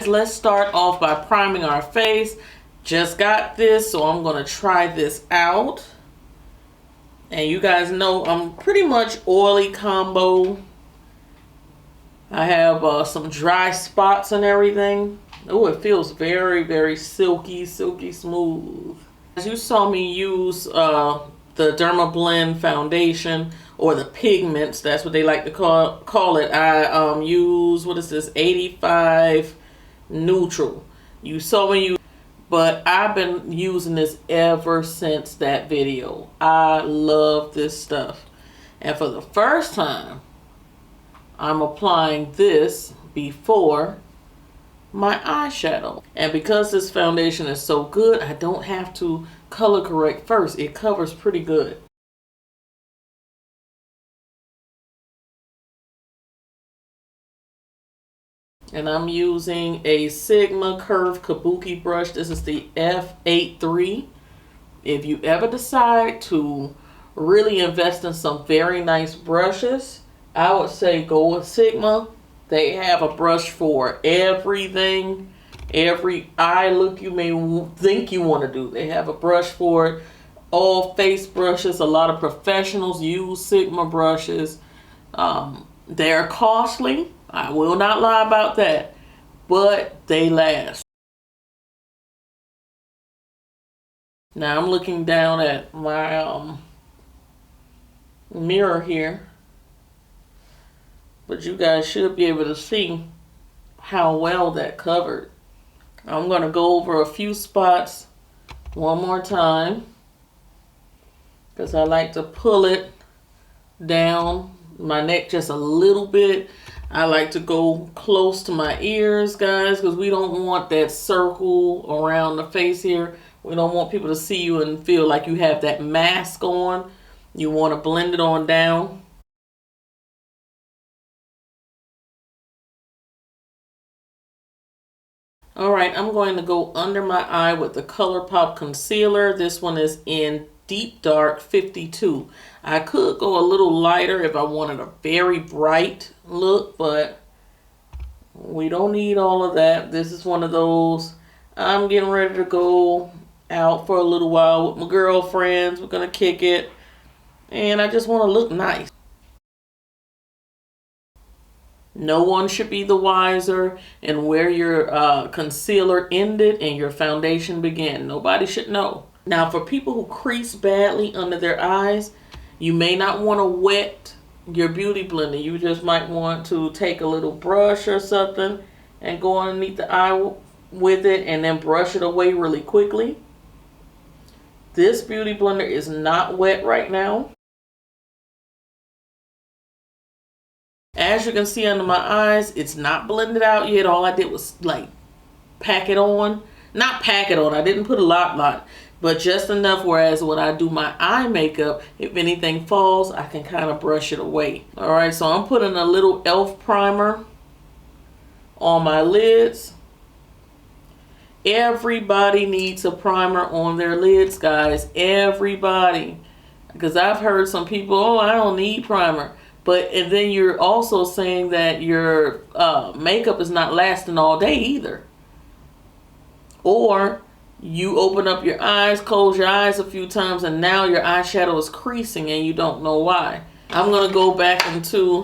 Let's start off by priming our face. Just got this, so I'm going to try this out. And you guys know I'm pretty much oily combo. I have some dry spots and everything. Oh, it feels very, very silky smooth. As you saw me use the Dermablend foundation, or the pigments, that's what they like to call it. I use, what is this, 85 neutral. You saw me use, but I've been using this ever since that video. I love this stuff. And for the first time, I'm applying this before my eyeshadow. And because this foundation is so good, I don't have to color correct first. It covers pretty good. And I'm using a Sigma Curve Kabuki brush. This is the F83. If you ever decide to really invest in some very nice brushes, I would say go with Sigma. They have a brush for everything, every eye look you may think you want to do. They have a brush for it. All face brushes. A lot of professionals use Sigma brushes. They're costly. I will not lie about that, but they last. Now I'm looking down at my mirror here, but you guys should be able to see how well that covered. I'm going to go over a few spots one more time because I like to pull it down my neck just a little bit. I like to go close to my ears, guys, because we don't want that circle around the face here. We don't want people to see you and feel like you have that mask on. You want to blend it on down. Alright, I'm going to go under my eye with the ColourPop concealer. This one is in Deep Dark 52. I could go a little lighter if I wanted a very bright look, but we don't need all of that. This is one of those, I'm getting ready to go out for a little while with my girlfriends. We're going to kick it, and I just want to look nice. No one should be the wiser in where your concealer ended and your foundation began. Nobody should know. Now, for people who crease badly under their eyes, you may not want to wet your beauty blender. You just might want to take a little brush or something and go underneath the eye with it and then brush it away really quickly. This beauty blender is not wet right now. As you can see under my eyes, it's not blended out yet. All I did was like pack it on. Not pack it on. I didn't put a lot, but just enough whereas when I do my eye makeup, if anything falls, I can kind of brush it away. All right, so I'm putting a little e.l.f. primer on my lids. Everybody needs a primer on their lids, guys. Everybody. Because I've heard some people, oh, I don't need primer. And then you're also saying that your makeup is not lasting all day either. Or you open up your eyes, close your eyes a few times, and now your eyeshadow is creasing and you don't know why. I'm going to go back into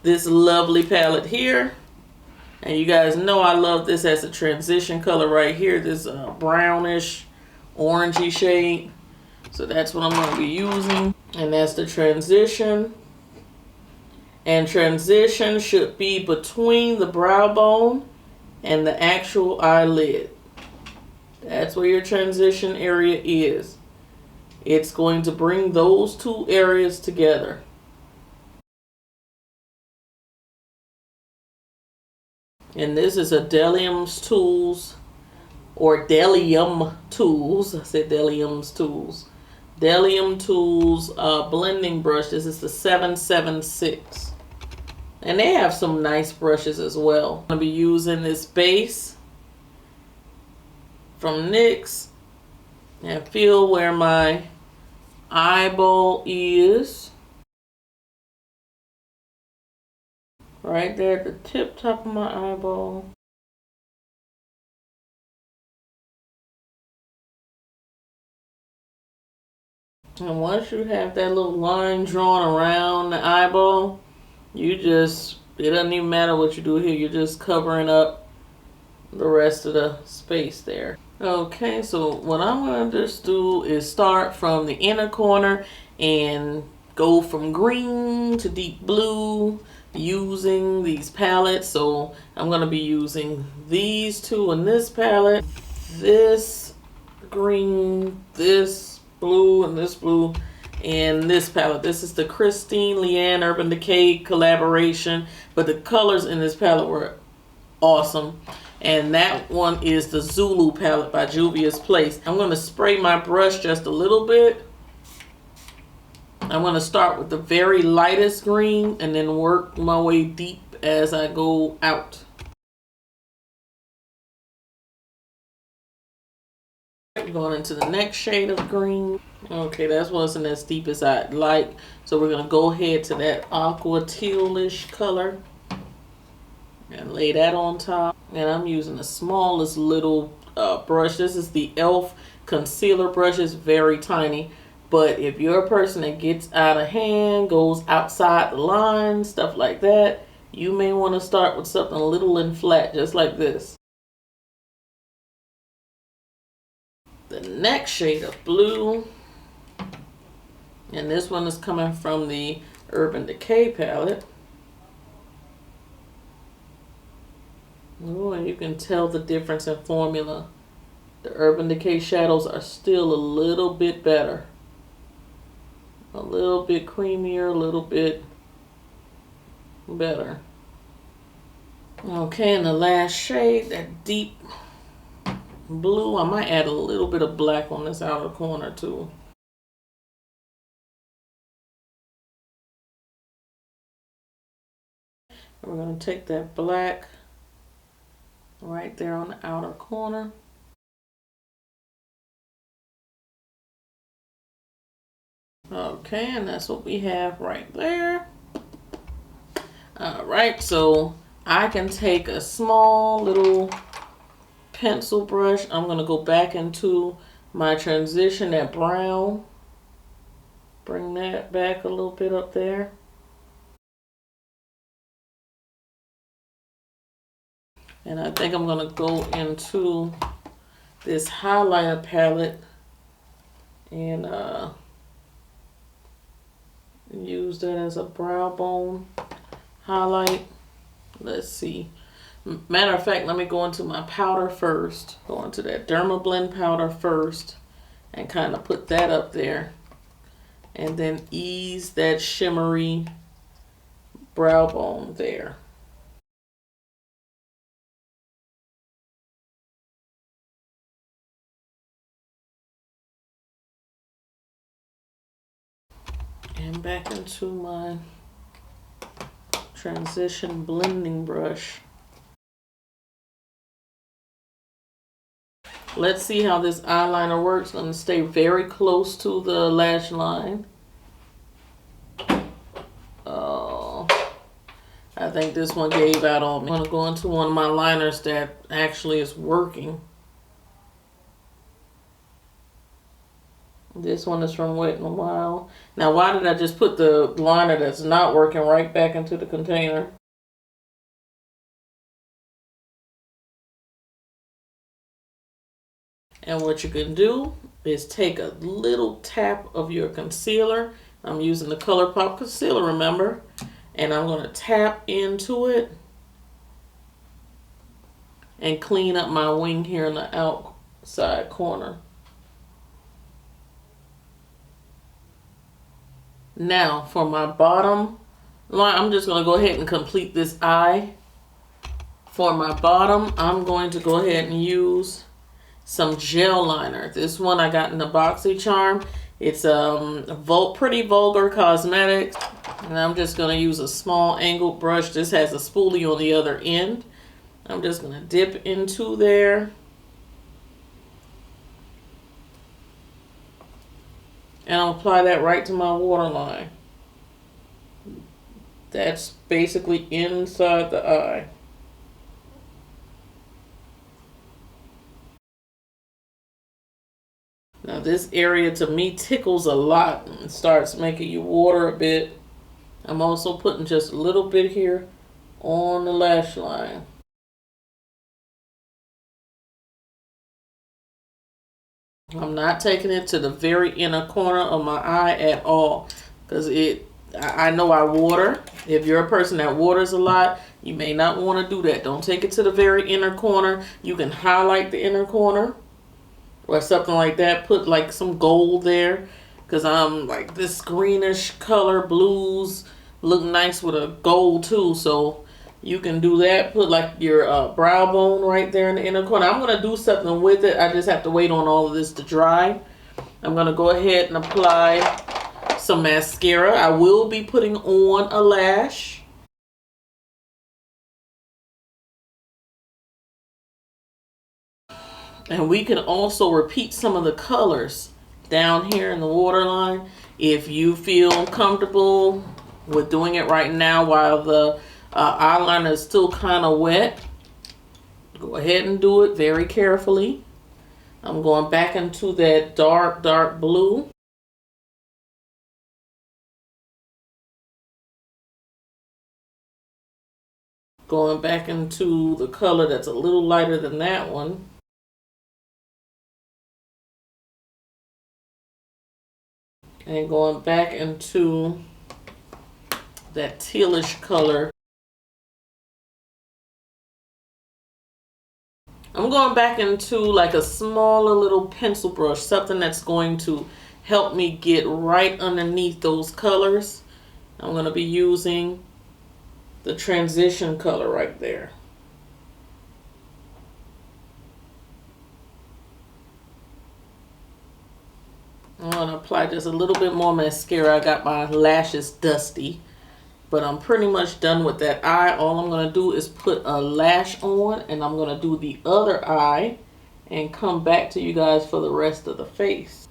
this lovely palette here. And you guys know I love this as a transition color right here. This brownish, orangey shade. So that's what I'm going to be using. And that's the transition. And transition should be between the brow bone and the actual eyelid. That's where your transition area is. It's going to bring those two areas together. And this is a Delium's Tools, or Delium Tools. I said Delium's Tools. Delium Tools blending brush. This is the 776. And they have some nice brushes as well. I'm going to be using this base from NYX and feel where my eyeball is. Right there at the top of my eyeball. And once you have that little line drawn around the eyeball, it doesn't even matter what you do here. You're just covering up the rest of the space there. Okay, so what I'm going to just do is start from the inner corner and go from green to deep blue using these palettes. So I'm going to be using these two in this palette, this green, this blue, and this blue in this palette. This is the Christine Leanne Urban Decay collaboration, but the colors in this palette were awesome. And that one is the Zulu palette by Juvia's Place. I'm going to spray my brush just a little bit. I'm going to start with the very lightest green and then work my way deep as I go out. Going into the next shade of green. Okay, that wasn't as deep as I'd like. So we're going to go ahead to that aqua tealish color and lay that on top. And I'm using the smallest little brush. This is the e.l.f. concealer brush. It's very tiny. But if you're a person that gets out of hand, goes outside the line, stuff like that, you may want to start with something little and flat, just like this. The next shade of blue, and this one is coming from the Urban Decay palette. Oh, and you can tell the difference in formula. The Urban Decay shadows are still a little bit better. A little bit creamier, a little bit better. Okay, and the last shade, that deep blue, I might add a little bit of black on this outer corner too. We're going to take that black right there on the outer corner. Okay, and that's what we have right there. All right, so I can take a small little pencil brush. I'm going to go back into my transition, that brown. Bring that back a little bit up there. And I think I'm going to go into this highlighter palette and use that as a brow bone highlight. Let's see. Matter of fact, let me go into my powder first. Go into that Dermablend powder first and kind of put that up there. And then ease that shimmery brow bone there. And back into my transition blending brush. Let's see how this eyeliner works. I'm going to stay very close to the lash line. Oh, I think this one gave out on me. I'm going to go into one of my liners that actually is working. This one is from Wet n Wild. Now, why did I just put the liner that's not working right back into the container? And what you can do is take a little tap of your concealer. I'm using the ColourPop concealer, remember? And I'm going to tap into it and clean up my wing here in the outside corner. Now, for my bottom line, I'm just going to go ahead and complete this eye. For my bottom, I'm going to go ahead and use some gel liner. This one I got in the BoxyCharm. It's Pretty Vulgar Cosmetics. And I'm just going to use a small angled brush. This has a spoolie on the other end. I'm just going to dip into there. And I'll apply that right to my waterline. That's basically inside the eye. Now this area to me tickles a lot and starts making you water a bit. I'm also putting just a little bit here on the lash line. I'm not taking it to the very inner corner of my eye at all, because I know I water. If you're a person that waters a lot, you may not want to do that. Don't take it to the very inner corner. You can highlight the inner corner or something like that. Put like some gold there, because I'm like this greenish color. Blues look nice with a gold too, so you can do that. Put like your brow bone right there in the inner corner. I'm going to do something with it. I just have to wait on all of this to dry. I'm going to go ahead and apply some mascara. I will be putting on a lash. And we can also repeat some of the colors down here in the waterline if you feel comfortable with doing it right now while the eyeliner is still kind of wet. Go ahead and do it very carefully. I'm going back into that dark blue. Going back into the color that's a little lighter than that one. And going back into that tealish color. I'm going back into like a smaller little pencil brush, something that's going to help me get right underneath those colors. I'm going to be using the transition color right there. I'm going to apply just a little bit more mascara. I got my lashes dusty, but I'm pretty much done with that eye. All I'm going to do is put a lash on, and I'm going to do the other eye and come back to you guys for the rest of the face.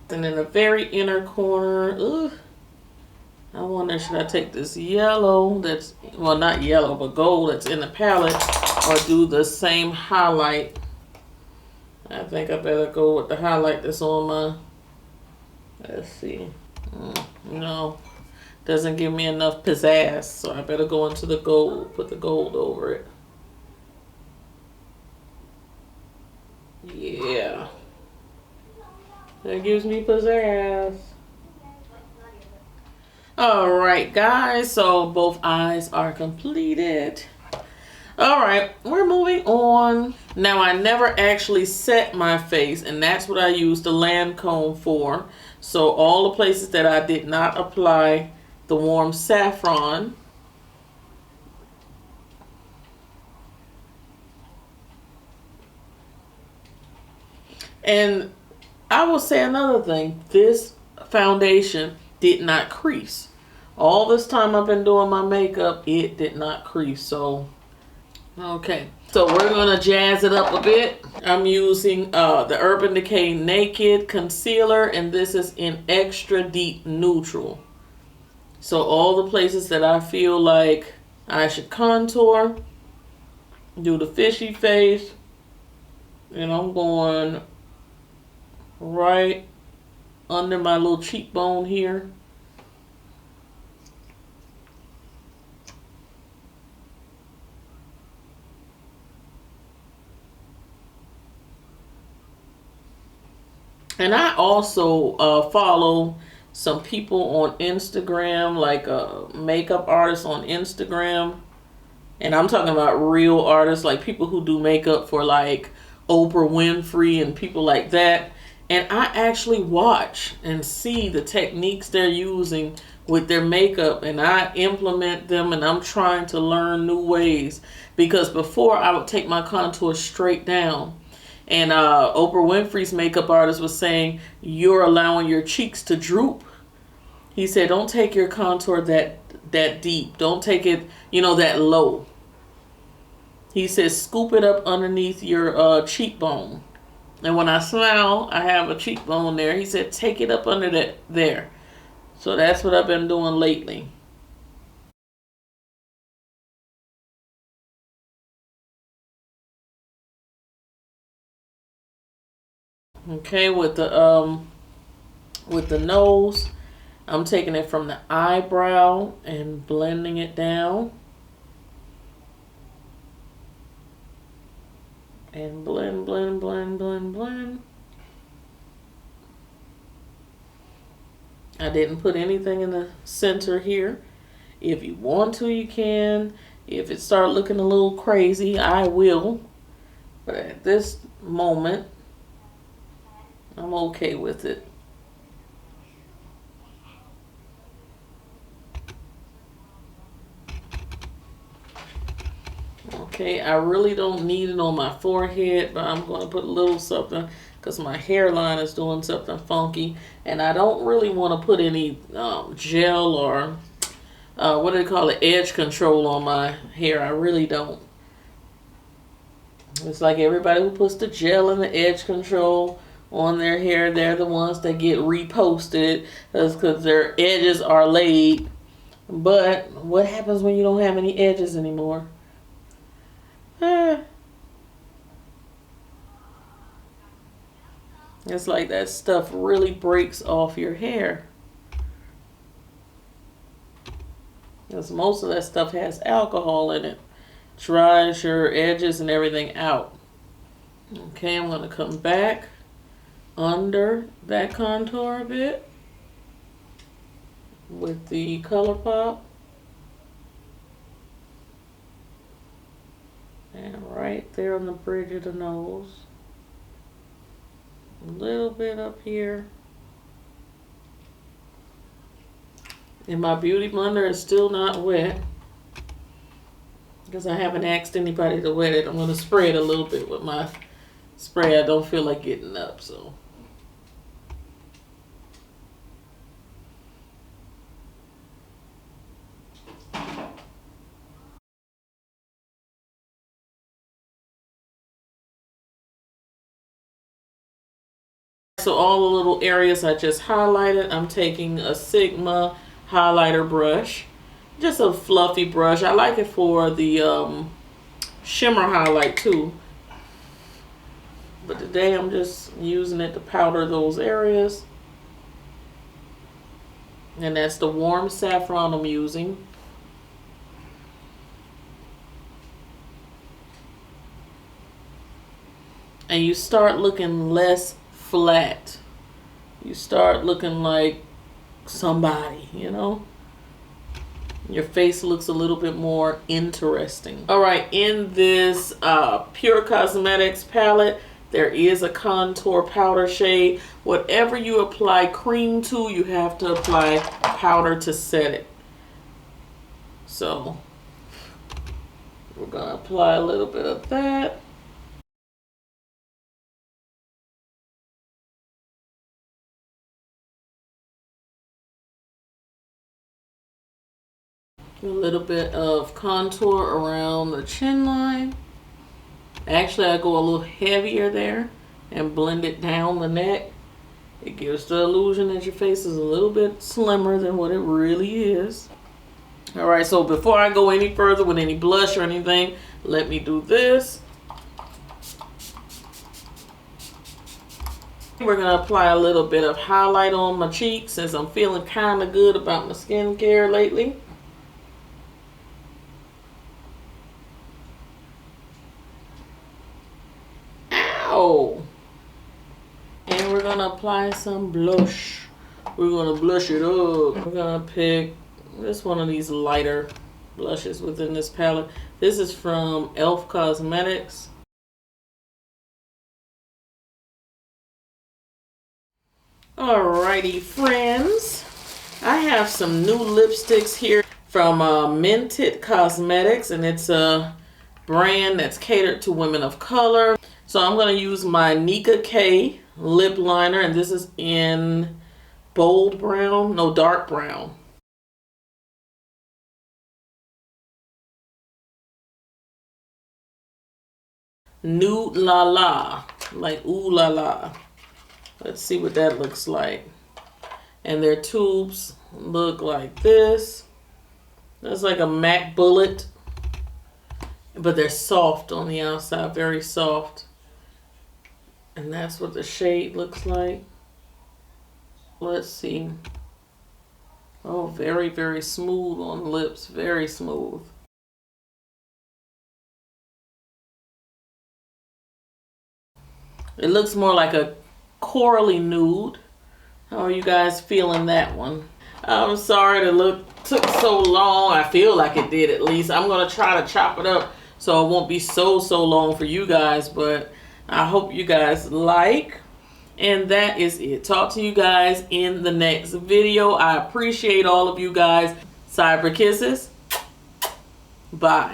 And in the very inner corner, I wonder, should I take this yellow that's, well, not yellow, but gold that's in the palette, or do the same highlight? I think I better go with the highlight that's on my, let's see. No, doesn't give me enough pizzazz, so I better go into the gold, put the gold over it. Yeah. That gives me pizzazz. Alright guys, so both eyes are completed. Alright, we're moving on. Now I never actually set my face, and that's what I use the Lancome for. So all the places that I did not apply the warm saffron, and I will say another thing, this foundation did not crease. All this time I've been doing my makeup, it did not crease. So, okay. So we're going to jazz it up a bit. I'm using the Urban Decay Naked Concealer, and this is in Extra Deep Neutral. So all the places that I feel like I should contour, do the fishy face, and I'm going right under my little cheekbone here. And I also follow some people on Instagram, like makeup artists on Instagram. And I'm talking about real artists, like people who do makeup for like Oprah Winfrey and people like that. And I actually watch and see the techniques they're using with their makeup, and I implement them, and I'm trying to learn new ways. Because before I would take my contour straight down. And Oprah Winfrey's makeup artist was saying, you're allowing your cheeks to droop. He said, don't take your contour that deep. Don't take it, that low. He says, scoop it up underneath your cheekbone. And when I smile, I have a cheekbone there. He said, take it up under that there. So that's what I've been doing lately. Okay, with the nose, I'm taking it from the eyebrow and blending it down. And blend, blend, blend, blend, blend. I didn't put anything in the center here. If you want to, you can. If it starts looking a little crazy, I will. But at this moment, I'm okay with it. Okay, I really don't need it on my forehead, but I'm going to put a little something because my hairline is doing something funky. And I don't really want to put any gel or what do they call it, edge control on my hair. I really don't. It's like everybody who puts the gel and the edge control on their hair, they're the ones that get reposted because their edges are laid. But what happens when you don't have any edges anymore? It's like that stuff really breaks off your hair. Because most of that stuff has alcohol in it. Dries your edges and everything out. Okay, I'm going to come back under that contour a bit with the ColourPop. And right there on the bridge of the nose. A little bit up here. And my beauty blender is still not wet because I haven't asked anybody to wet it. I'm going to spray it a little bit with my spray. I don't feel like getting up, so. So all the little areas I just highlighted, I'm taking a Sigma highlighter brush. Just a fluffy brush. I like it for the shimmer highlight too. But today I'm just using it to powder those areas. And that's the warm saffron I'm using. And you start looking less flat. You start looking like somebody, you know? Your face looks a little bit more interesting. All right, in this Pure Cosmetics palette, there is a contour powder shade. Whatever you apply cream to, you have to apply powder to set it. So we're gonna apply a little bit of that. A little bit of contour around the chin line. Actually, I go a little heavier there and blend it down the neck. It gives the illusion that your face is a little bit slimmer than what it really is. All right, so before I go any further with any blush or anything, let me do this. We're gonna apply a little bit of highlight on my cheeks since I'm feeling kind of good about my skincare lately. Ow! And we're gonna apply some blush. We're gonna blush it up. We're gonna pick this one of these lighter blushes within this palette. This is from e.l.f. Cosmetics. Alrighty, friends. I have some new lipsticks here from Minted Cosmetics, and it's a brand that's catered to women of color. So I'm going to use my Nika K lip liner, and this is in bold brown, no, dark brown. Nude La La. Like, ooh la la. Let's see what that looks like. And their tubes look like this. That's like a MAC bullet. But they're soft on the outside, very soft. And that's what the shade looks like. Let's see. Oh, very, very smooth on the lips. Very smooth. It looks more like a corally nude. How are you guys feeling that one? I'm sorry the took so long. I feel like it did at least. I'm going to try to chop it up so it won't be so long for you guys. But I hope you guys like. And that is it. Talk to you guys in the next video. I appreciate all of you guys. Cyber kisses. Bye.